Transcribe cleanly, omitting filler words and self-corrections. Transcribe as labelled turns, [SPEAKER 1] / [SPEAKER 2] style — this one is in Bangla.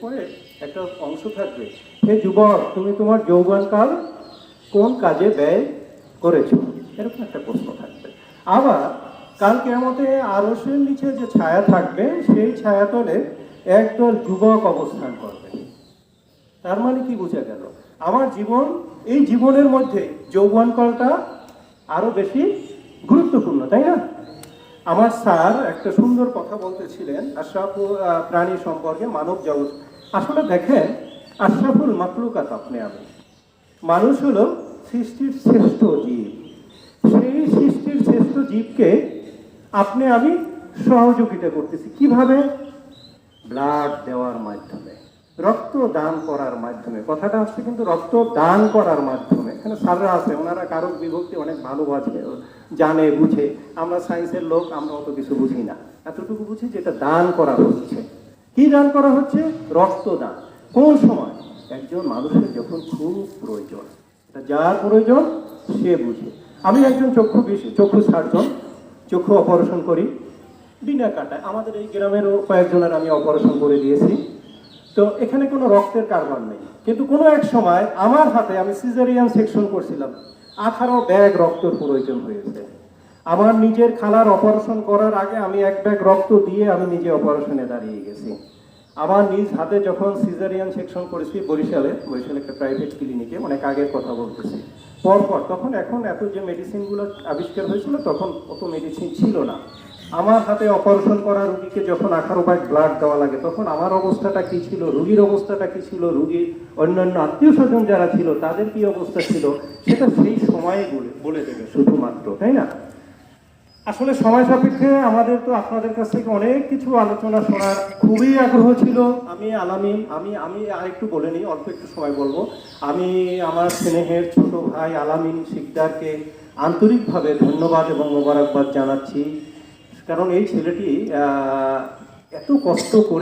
[SPEAKER 1] এরপরে একটা অংশ থাকবে, হে যুবক, তুমি তোমার যৌবনকাল কোন কাজে ব্যয় করেছো, এরকম একটা প্রশ্ন থাকবে। আবার কাল কিয়ামতে আরশের নিচে যে ছায়া থাকবে, সেই ছায়াতলে একদল যুবক অবস্থান করবে। তার মানে কি বোঝা গেল? আমার জীবন, এই জীবনের মধ্যে যৌবনকালটা আরো বেশি গুরুত্বপূর্ণ, তাই না? আমার স্যার একটা সুন্দর কথা বলতেছিলেন আশরাফুল প্রাণী সম্পর্কে, মানব জগৎ। আসলে দেখেন, আশরাফুল মাখলুকাত আপনি আমি, মানুষ হলো সৃষ্টির শ্রেষ্ঠ জীব। সেই সৃষ্টির শ্রেষ্ঠ জীবকে আপনি আমি সহযোগিতা করতেছি কিভাবে? ব্লাড দেওয়ার মাধ্যমে, রক্ত দান করার মাধ্যমে। কথাটা আসছে কিন্তু রক্ত দান করার মাধ্যমে। এখানে স্যাররা আছে, ওনারা কারক বিভক্তি অনেক ভালো জানে বুঝে। আমরা সায়েন্সের লোক, আমরা অত কিছু বুঝি না, এতটুকু বুঝি যে এটা দান করা হচ্ছে। কি দান করা হচ্ছে? রক্ত দান। কোন সময়? একজন মানুষের যখন খুব প্রয়োজন, এটা যার প্রয়োজন সে বুঝে। আমি একজন চক্ষু সার্জন, চক্ষু অপারেশন করি বিনা কাটায়। আমাদের এই গ্রামেরও কয়েকজনের আমি অপারেশন করে দিয়েছি। তো এখানে কোনো রক্তের কারবার নেই, কিন্তু কোনো এক সময় আমার হাতে, আমি সিজারিয়ান সেকশন করছিলাম, 18 ব্যাগ রক্তের প্রয়োজন হয়েছে। আমার নিজের খালার অপারেশন করার আগে আমি 1 ব্যাগ রক্ত দিয়ে আমি নিজে অপারেশনে দাঁড়িয়ে গেছি। আমার নিজ হাতে যখন সিজারিয়ান সেকশন করেছি বরিশালে একটা প্রাইভেট ক্লিনিকে, অনেক আগের কথা বলতেছি, পরপর তখন, এখন এত যে মেডিসিনগুলো আবিষ্কার হয়েছিল তখন অত মেডিসিন ছিল না। আমার হাতে অপারেশন করা রুগীকে যখন 18 ব্যাগ ব্লাড দেওয়া লাগে, তখন আমার অবস্থাটা কি ছিল, রুগীর অবস্থাটা কি ছিল, রুগীর অন্যান্য আত্মীয় স্বজন যারা ছিল তাদের কি অবস্থা ছিল, সেটা সেই সময়ে বলে দেবে শুধুমাত্র, তাই না? আসলে সময় সাপেক্ষে আমাদের তো আপনাদের কাছ থেকে অনেক কিছু আলোচনা শোনার খুবই আগ্রহ ছিল। আমি আলামিন, আমি আরেকটু বলে নিই, অল্প একটু সময় বলবো। আমি আমার স্নেহের ছোট ভাই আলামিন শিকদারকে আন্তরিকভাবে ধন্যবাদ এবং মোবারকবাদ জানাচ্ছি, কারণ এই ছেলেটি এত কষ্ট করে